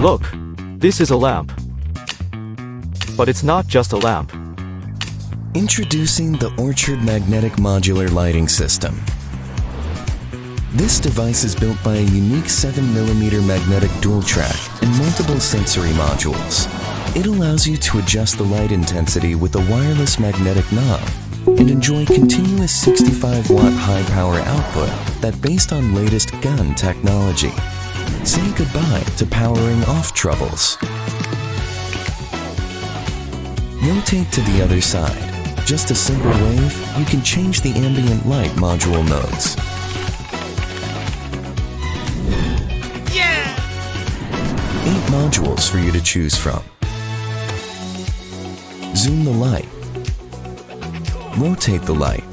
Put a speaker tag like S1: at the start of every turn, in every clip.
S1: Look, this is a lamp. But it's not just a lamp.
S2: Introducing the Orchard Magnetic Modular Lighting System. This device is built by a unique 7mm magnetic dual track and multiple sensory modules. It allows you to adjust the light intensity with a wireless magnetic knob and enjoy continuous 65-watt high-power output that based on latest gun technology. Say goodbye to powering off troubles. Rotate to the other side. Just a simple wave, you can change the ambient light module modes. Yeah! 8 modules for you to choose from. Zoom the light. Rotate the light.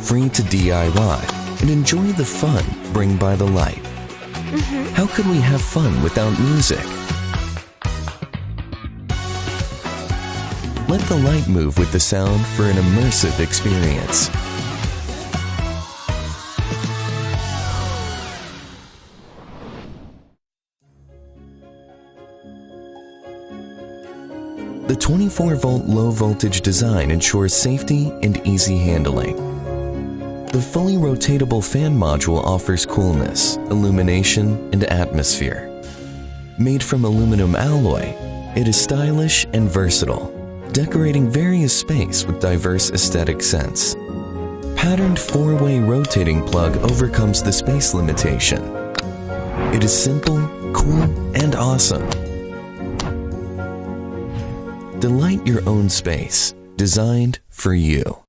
S2: Free to DIY and enjoy the fun bring by the light. How could we have fun without music? Let the light move with the sound for an immersive experience. The 24-volt low-voltage design ensures safety and easy handling. The fully rotatable fan module offers coolness, illumination, and atmosphere. Made from aluminum alloy, it is stylish and versatile, decorating various space with diverse aesthetic sense. Patterned 4-way rotating plug overcomes the space limitation. It is simple, cool, and awesome. Delight your own space, designed for you.